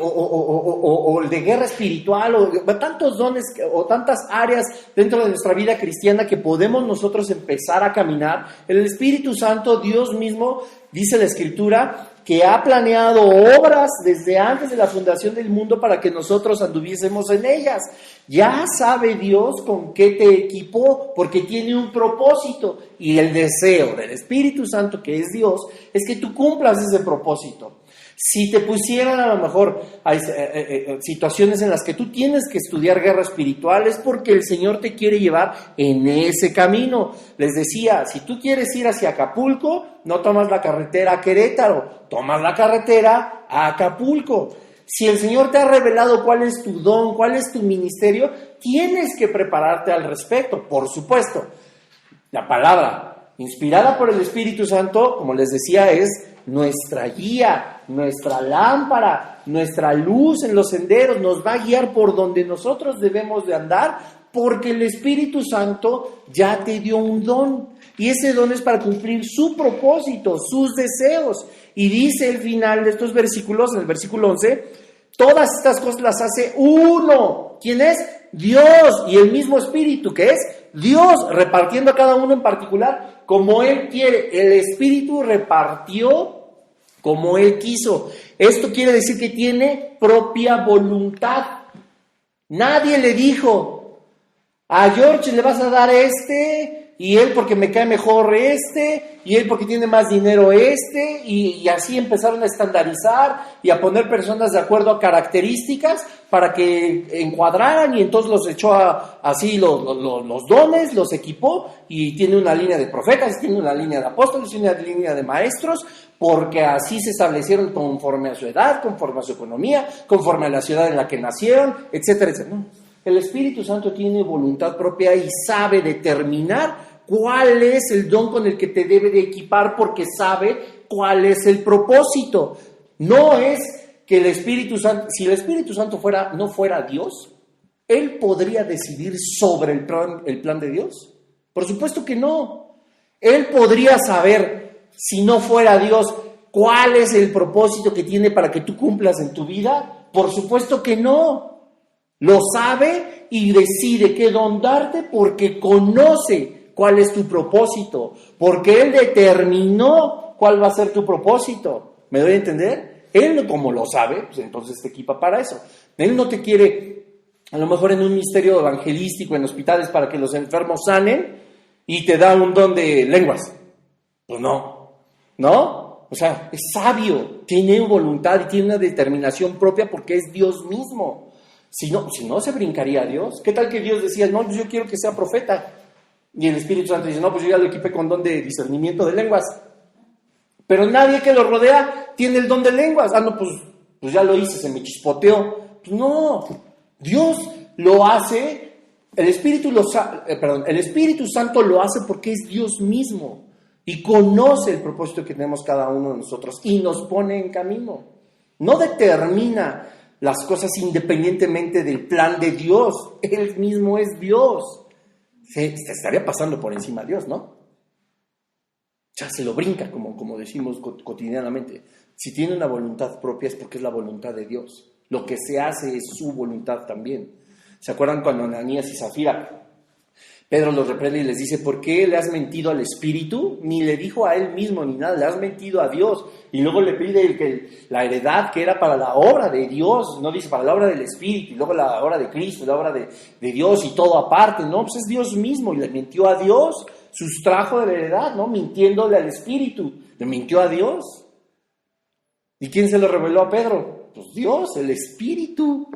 o el de guerra espiritual, o tantos dones o tantas áreas dentro de nuestra vida cristiana que podemos nosotros empezar a caminar. El Espíritu Santo, Dios mismo, dice la Escritura, que ha planeado obras desde antes de la fundación del mundo para que nosotros anduviésemos en ellas. Ya sabe Dios con qué te equipó, porque tiene un propósito, y el deseo del Espíritu Santo, que es Dios, es que tú cumplas ese propósito. Si te pusieran a lo mejor hay situaciones en las que tú tienes que estudiar guerra espiritual, es porque el Señor te quiere llevar en ese camino. Les decía, si tú quieres ir hacia Acapulco, no tomas la carretera a Querétaro, tomas la carretera a Acapulco. Si el Señor te ha revelado cuál es tu don, cuál es tu ministerio, tienes que prepararte al respecto, por supuesto. La palabra inspirada por el Espíritu Santo, como les decía, es nuestra guía, nuestra lámpara, nuestra luz en los senderos, nos va a guiar por donde nosotros debemos de andar, porque el Espíritu Santo ya te dio un don, y ese don es para cumplir su propósito, sus deseos. Y dice el final de estos versículos, en el versículo 11, todas estas cosas las hace uno. ¿Quién es? Dios, y el mismo Espíritu, que es Dios, repartiendo a cada uno en particular como Él quiere. El Espíritu repartió como Él quiso. Esto quiere decir que tiene propia voluntad. Nadie le dijo, a George le vas a dar y él porque me cae mejor y él porque tiene más dinero y así empezaron a estandarizar y a poner personas de acuerdo a características para que encuadraran, y entonces los echó así los dones, los equipó, y tiene una línea de profetas, tiene una línea de apóstoles, tiene una línea de maestros, porque así se establecieron conforme a su edad, conforme a su economía, conforme a la ciudad en la que nacieron, etcétera, etcétera. No. El Espíritu Santo tiene voluntad propia y sabe determinar cuál es el don con el que te debe de equipar, porque sabe cuál es el propósito. No es que el Espíritu Santo, si el Espíritu Santo no fuera Dios, ¿Él podría decidir sobre el plan de Dios? Por supuesto que no. Él podría saber, si no fuera Dios, cuál es el propósito que tiene para que tú cumplas en tu vida. Por supuesto que no. Lo sabe y decide qué don darte porque conoce cuál es tu propósito, porque Él determinó cuál va a ser tu propósito. ¿Me doy a entender? Él, como lo sabe, pues entonces te equipa para eso. Él no te quiere, a lo mejor en un ministerio evangelístico, en hospitales para que los enfermos sanen, y te da un don de lenguas. Pues no. O sea, es sabio, tiene voluntad y tiene una determinación propia porque es Dios mismo. Si no, se brincaría a Dios. ¿Qué tal que Dios decía, no, yo quiero que sea profeta? Y el Espíritu Santo dice, no, pues yo ya lo equipé con don de discernimiento de lenguas. Pero nadie que lo rodea tiene el don de lenguas. No, pues ya lo hice, se me chispoteó. Pues no, Dios lo hace, el Espíritu Santo lo hace porque es Dios mismo y conoce el propósito que tenemos cada uno de nosotros y nos pone en camino. No determina las cosas independientemente del plan de Dios. Él mismo es Dios. Se estaría pasando por encima de Dios, ¿no? sea, se lo brinca, como decimos cotidianamente. Si tiene una voluntad propia es porque es la voluntad de Dios. Lo que se hace es su voluntad también. ¿Se acuerdan cuando Ananías y Zafira, Pedro los reprende y les dice, ¿por qué le has mentido al Espíritu? Ni le dijo a él mismo ni nada, le has mentido a Dios. Y luego le pide que la heredad que era para la obra de Dios, no dice para la obra del Espíritu, y luego la obra de Cristo, la obra de Dios y todo aparte. No, pues es Dios mismo, y le mintió a Dios, sustrajo de la heredad, ¿no? Mintiéndole al Espíritu, le mintió a Dios. ¿Y quién se lo reveló a Pedro? Pues Dios, el Espíritu.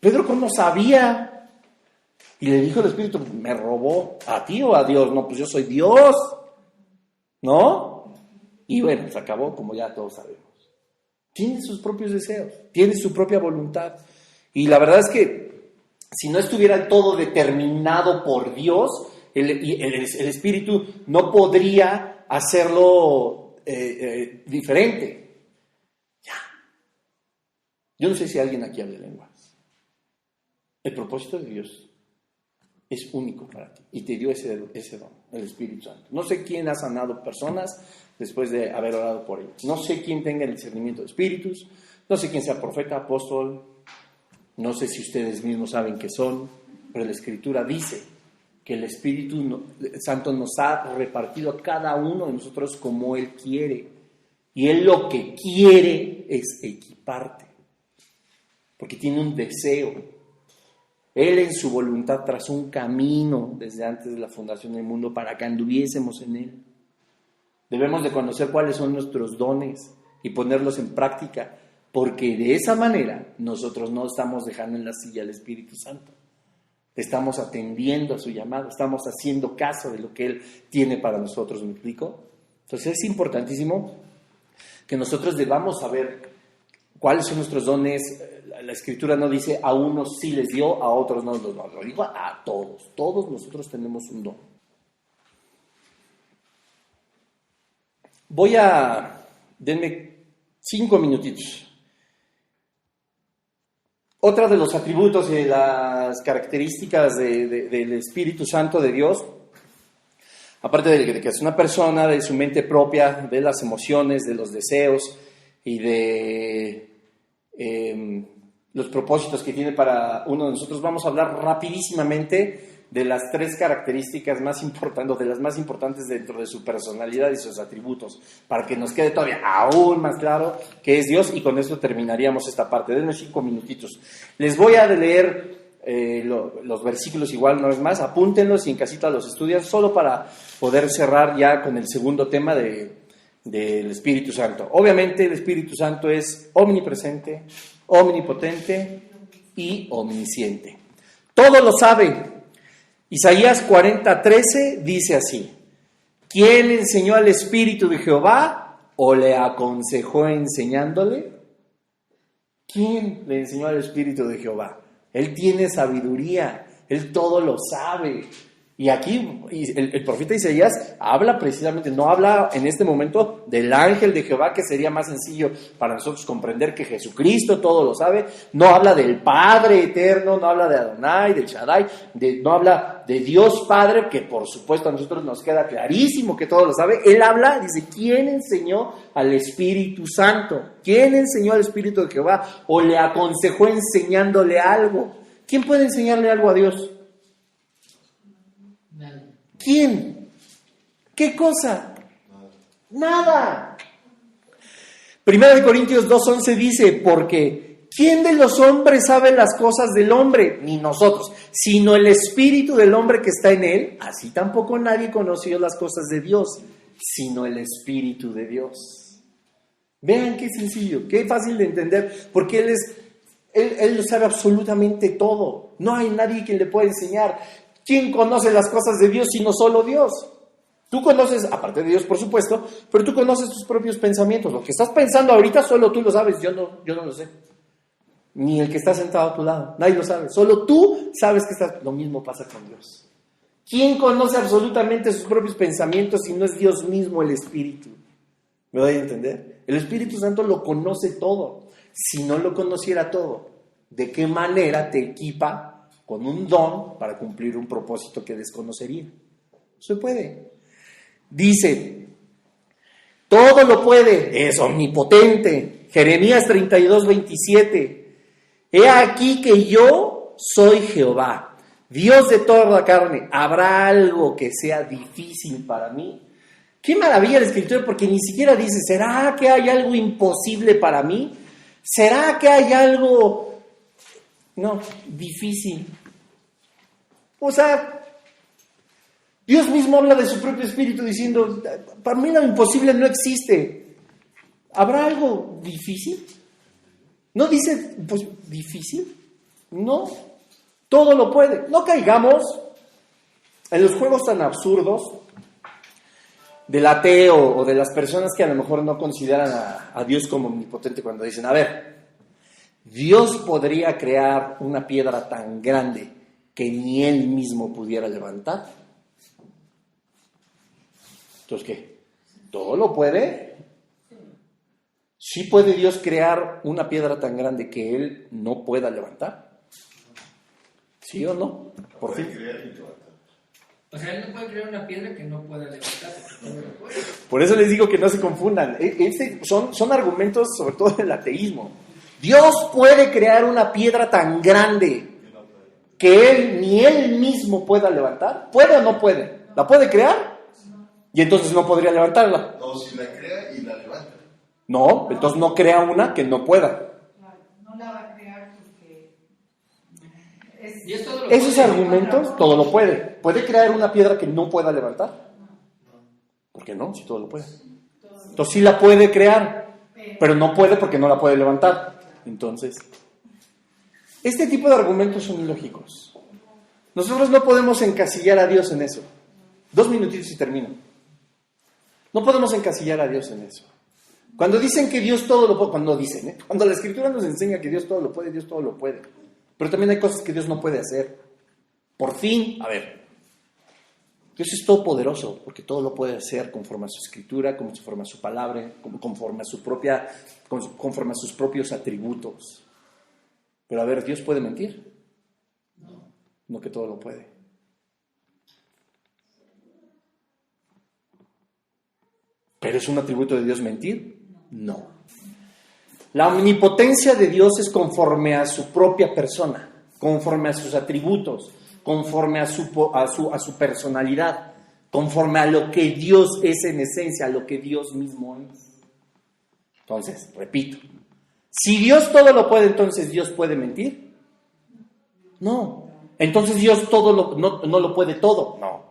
Pedro, ¿cómo sabía? Y le dijo el Espíritu, ¿me robó a ti o a Dios? No, pues yo soy Dios, ¿no? Y bueno, se acabó, como ya todos sabemos. Tiene sus propios deseos, tiene su propia voluntad. Y la verdad es que si no estuviera todo determinado por Dios, el Espíritu no podría hacerlo diferente. Ya. Yo no sé si alguien aquí habla lenguas. El propósito de Dios es único para ti y te dio ese don, el Espíritu Santo. No sé quién ha sanado personas después de haber orado por ellos. No sé quién tenga el discernimiento de espíritus. No sé quién sea profeta, apóstol. No sé si ustedes mismos saben qué son. Pero la Escritura dice que el Espíritu Santo nos ha repartido a cada uno de nosotros como Él quiere. Y Él lo que quiere es equiparte. Porque tiene un deseo. Él en su voluntad trazó un camino desde antes de la fundación del mundo para que anduviésemos en Él. Debemos de conocer cuáles son nuestros dones y ponerlos en práctica, porque de esa manera nosotros no estamos dejando en la silla al Espíritu Santo. Estamos atendiendo a su llamado, estamos haciendo caso de lo que Él tiene para nosotros, ¿me explico? Entonces es importantísimo que nosotros debamos saber cuáles son nuestros dones. La Escritura no dice a unos sí les dio, a otros no los dio. Lo digo a todos. Todos nosotros tenemos un don. Denme 5 minutitos. Otra de los atributos y las características del Espíritu Santo de Dios, aparte de que es una persona, de su mente propia, de las emociones, de los deseos y de los propósitos que tiene para uno de nosotros, vamos a hablar rapidísimamente de las 3 características más importantes, de las más importantes dentro de su personalidad y sus atributos, para que nos quede todavía aún más claro que es Dios, y con esto terminaríamos esta parte. Denme 5 minutitos. Les voy a leer los versículos igual, no es más, apúntenlos y en casita los estudian, solo para poder cerrar ya con el segundo tema del Espíritu Santo. Obviamente el Espíritu Santo es omnipresente, omnipotente y omnisciente. Todo lo sabe. Isaías 40:13 dice así: ¿quién enseñó al Espíritu de Jehová o le aconsejó enseñándole? ¿Quién le enseñó al Espíritu de Jehová? Él tiene sabiduría, Él todo lo sabe. Y aquí el profeta Isaías habla precisamente, no habla en este momento del ángel de Jehová, que sería más sencillo para nosotros comprender que Jesucristo todo lo sabe. No habla del Padre eterno, no habla de Adonai, del Shaddai, no habla de Dios Padre, que por supuesto a nosotros nos queda clarísimo que todo lo sabe. Él habla, dice, ¿quién enseñó al Espíritu Santo? ¿Quién enseñó al Espíritu de Jehová o le aconsejó enseñándole algo? ¿Quién puede enseñarle algo a Dios? ¿Quién? ¿Qué cosa? Nada. Primera de Corintios 2:11 dice, porque ¿quién de los hombres sabe las cosas del hombre? Ni nosotros, sino el espíritu del hombre que está en él. Así tampoco nadie conoció las cosas de Dios, sino el Espíritu de Dios. Vean qué sencillo, qué fácil de entender, porque Él lo sabe absolutamente todo. No hay nadie que le pueda enseñar. ¿Quién conoce las cosas de Dios sino solo Dios? Tú conoces, aparte de Dios por supuesto, pero tú conoces tus propios pensamientos. Lo que estás pensando ahorita solo tú lo sabes, yo no lo sé. Ni el que está sentado a tu lado, nadie lo sabe. Solo tú sabes que estás. Lo mismo pasa con Dios. ¿Quién conoce absolutamente sus propios pensamientos si no es Dios mismo, el Espíritu? ¿Me doy a entender? El Espíritu Santo lo conoce todo. Si no lo conociera todo, ¿de qué manera te equipa con un don para cumplir un propósito que desconocería? Se puede. Dice, Todo lo puede, es omnipotente. Jeremías 32:27. He aquí que yo soy Jehová, Dios de toda la carne. ¿Habrá algo que sea difícil para mí? Qué maravilla la Escritura, porque ni siquiera dice, ¿será que hay algo imposible para mí? ¿Será que hay algo, no, difícil? O sea, Dios mismo habla de su propio espíritu diciendo, para mí lo imposible no existe. ¿Habrá algo difícil? ¿No dice, pues, difícil? No, todo lo puede. No caigamos en los juegos tan absurdos del ateo o de las personas que a lo mejor no consideran a Dios como omnipotente cuando dicen, a ver, Dios podría crear una piedra tan grande que ni Él mismo pudiera levantar. Entonces, ¿qué? ¿Todo lo puede? ¿Sí puede Dios crear una piedra tan grande que Él no pueda levantar? ¿Sí o no? Por fin. O sea, Él no puede crear una piedra que no pueda levantarse. Por eso les digo que no se confundan. Son argumentos sobre todo del ateísmo. Dios puede crear una piedra tan grande que ni Él mismo pueda levantar. ¿Puede o no puede? ¿La puede crear? Y entonces no podría levantarla. No, si la crea y la levanta. No, entonces no crea una que no pueda. No la va a crear porque Y es todo lo Esos puede. argumentos, todo lo puede. ¿Puede crear una piedra que no pueda levantar? ¿Por qué no? Si todo lo puede. Entonces sí la puede crear, pero no puede porque no la puede levantar. Entonces, este tipo de argumentos son ilógicos. Nosotros no podemos encasillar a Dios en eso. 2 minutitos y termino. No podemos encasillar a Dios en eso. Cuando dicen que Dios todo lo puede, cuando la Escritura nos enseña que Dios todo lo puede, Dios todo lo puede. Pero también hay cosas que Dios no puede hacer. Por fin, a ver, Dios es todopoderoso porque todo lo puede hacer conforme a su Escritura, conforme a su palabra, conforme a sus propios atributos. Pero a ver, ¿Dios puede mentir? No que todo lo puede. ¿Pero es un atributo de Dios mentir? No. La omnipotencia de Dios es conforme a su propia persona, conforme a sus atributos, conforme a su personalidad, conforme a lo que Dios es en esencia, a lo que Dios mismo es. Entonces, repito, si Dios todo lo puede, entonces ¿Dios puede mentir? No. Entonces Dios no lo puede todo. No.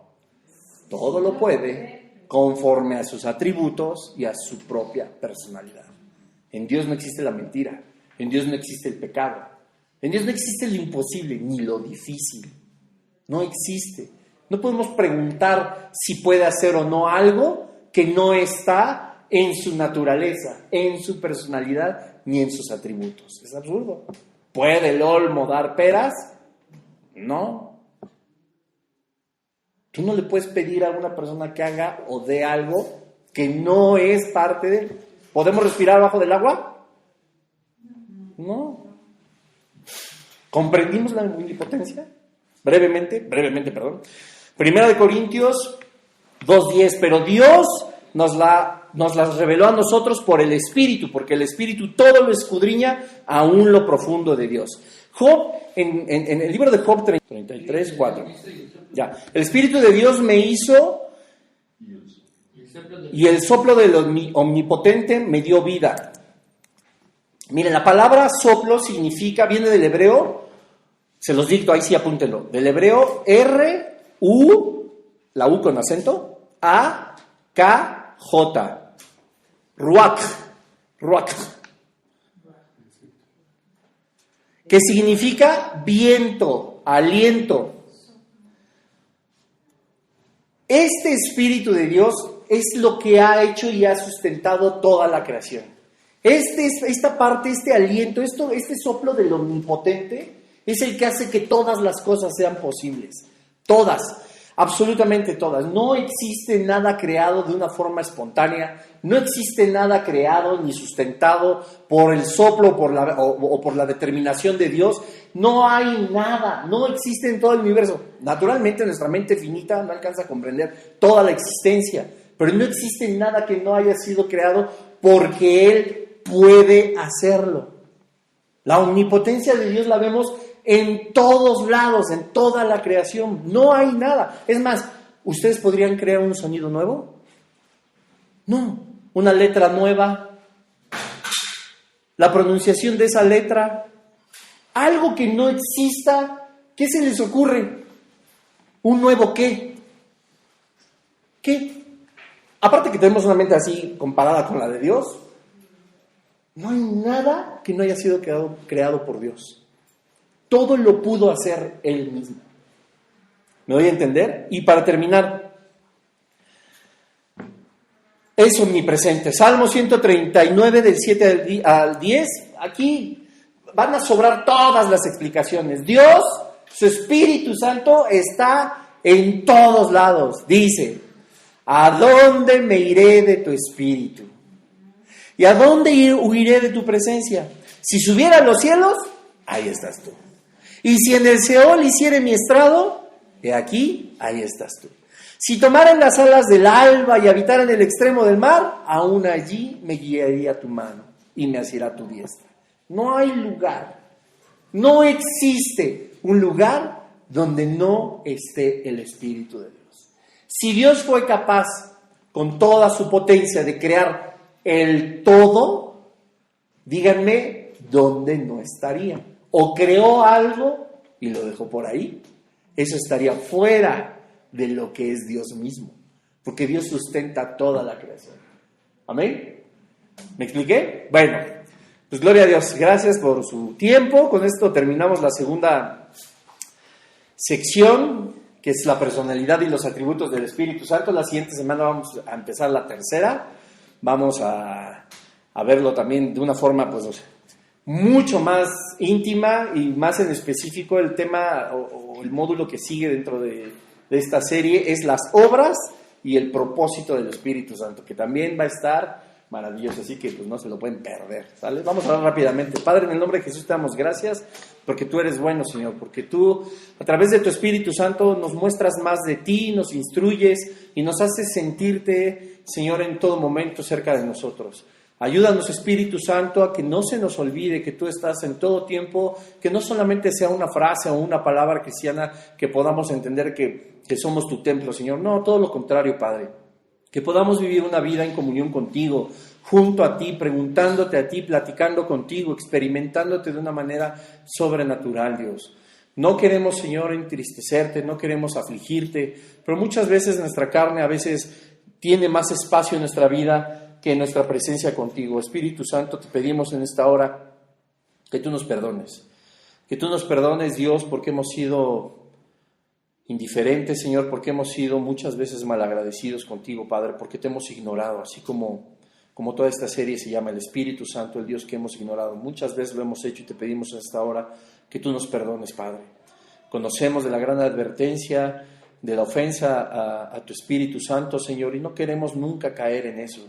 Todo lo puede conforme a sus atributos y a su propia personalidad. En Dios no existe la mentira, en Dios no existe el pecado, en Dios no existe lo imposible ni lo difícil. No existe. No podemos preguntar si puede hacer o no algo que no está en su naturaleza, en su personalidad ni en sus atributos. Es absurdo. ¿Puede el olmo dar peras? No. Tú no le puedes pedir a una persona que haga o dé algo que no es parte de él. ¿Podemos respirar bajo del agua? No. ¿Comprendimos la omnipotencia? Brevemente, perdón. 1 Corintios 2:10, pero Dios nos las reveló a nosotros por el Espíritu, porque el Espíritu todo lo escudriña aún lo profundo de Dios. Job, en el libro de Job 33:4. Ya, el Espíritu de Dios me hizo y el soplo del omnipotente me dio vida. Miren, la palabra soplo viene del hebreo, se los dicto, ahí sí apúntenlo, del hebreo R-U, la U con acento, A-K-J, ruach, que significa viento, aliento. Este Espíritu de Dios es lo que ha hecho y ha sustentado toda la creación. Esta parte, este aliento, este soplo del omnipotente es el que hace que todas las cosas sean posibles. Todas, absolutamente todas. No existe nada creado de una forma espontánea, no existe nada creado ni sustentado por el soplo o por la determinación de Dios. No hay nada, no existe en todo el universo. Naturalmente nuestra mente finita no alcanza a comprender toda la existencia, pero no existe nada que no haya sido creado porque Él puede hacerlo. La omnipotencia de Dios la vemos en todos lados, en toda la creación. No hay nada. Es más, ¿ustedes podrían crear un sonido nuevo? No. Una letra nueva. La pronunciación de esa letra. Algo que no exista. ¿Qué se les ocurre? ¿Un nuevo qué? ¿Qué? Aparte que tenemos una mente así comparada con la de Dios, no hay nada que no haya sido creado por Dios. Todo lo pudo hacer Él mismo. ¿Me doy a entender? Y para terminar, es omnipresente. Salmo 139 del 7 al 10. Aquí van a sobrar todas las explicaciones. Dios, su Espíritu Santo, está en todos lados. Dice: ¿a dónde me iré de tu Espíritu? ¿Y a dónde huiré de tu presencia? Si subiera a los cielos, ahí estás tú. Y si en el Seol hiciere mi estrado, he aquí, ahí estás tú. Si tomara en las alas del alba y habitara en el extremo del mar, aún allí me guiaría tu mano y me asirá tu diestra. No hay lugar, no existe un lugar donde no esté el Espíritu de Dios. Si Dios fue capaz, con toda su potencia, de crear el todo, díganme dónde no estaría. O creó algo y lo dejó por ahí. Eso estaría fuera de lo que es Dios mismo, porque Dios sustenta toda la creación. ¿Amén? ¿Me expliqué? Bueno, pues gloria a Dios. Gracias por su tiempo. Con esto terminamos la segunda sección, que es la personalidad y los atributos del Espíritu Santo. La siguiente semana vamos a empezar la tercera. Vamos a verlo también de una forma pues mucho más íntima y más en específico. El tema o el módulo que sigue dentro de esta serie es las obras y el propósito del Espíritu Santo, que también va a estar maravilloso, así que pues no se lo pueden perder, ¿sale? Vamos a hablar rápidamente. Padre, en el nombre de Jesús te damos gracias porque tú eres bueno, Señor, porque tú a través de tu Espíritu Santo nos muestras más de ti, nos instruyes y nos haces sentirte, Señor, en todo momento cerca de nosotros. Ayúdanos, Espíritu Santo, a que no se nos olvide que tú estás en todo tiempo, que no solamente sea una frase o una palabra cristiana que podamos entender que somos tu templo, Señor. No, todo lo contrario, Padre. Que podamos vivir una vida en comunión contigo, junto a ti, preguntándote a ti, platicando contigo, experimentándote de una manera sobrenatural, Dios. No queremos, Señor, entristecerte, no queremos afligirte, pero muchas veces nuestra carne a veces tiene más espacio en nuestra vida que nuestra presencia contigo. Espíritu Santo, te pedimos en esta hora que tú nos perdones. Que tú nos perdones, Dios, porque hemos sido indiferentes, Señor, porque hemos sido muchas veces malagradecidos contigo, Padre, porque te hemos ignorado, así como toda esta serie se llama el Espíritu Santo, el Dios que hemos ignorado. Muchas veces lo hemos hecho y te pedimos en esta hora que tú nos perdones, Padre. Conocemos de la gran advertencia, de la ofensa a tu Espíritu Santo, Señor, y no queremos nunca caer en eso.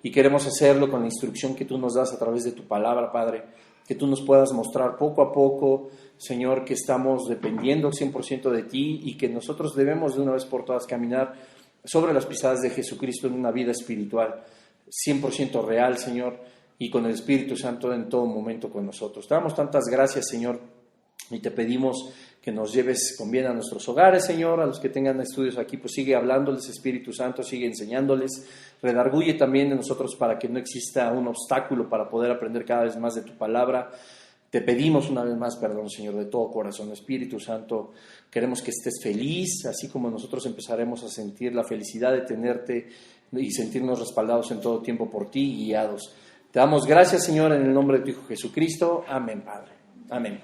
Y queremos hacerlo con la instrucción que tú nos das a través de tu palabra, Padre, que tú nos puedas mostrar poco a poco, Señor, que estamos dependiendo 100% de ti y que nosotros debemos de una vez por todas caminar sobre las pisadas de Jesucristo en una vida espiritual 100% real, Señor, y con el Espíritu Santo en todo momento con nosotros. Te damos tantas gracias, Señor, y te pedimos que nos lleves con bien a nuestros hogares, Señor. A los que tengan estudios aquí, pues sigue hablándoles, Espíritu Santo, sigue enseñándoles. Redarguye también de nosotros para que no exista un obstáculo para poder aprender cada vez más de tu palabra. Te pedimos una vez más perdón, Señor, de todo corazón. Espíritu Santo, queremos que estés feliz, así como nosotros empezaremos a sentir la felicidad de tenerte y sentirnos respaldados en todo tiempo por ti y guiados. Te damos gracias, Señor, en el nombre de tu Hijo Jesucristo. Amén, Padre. Amén.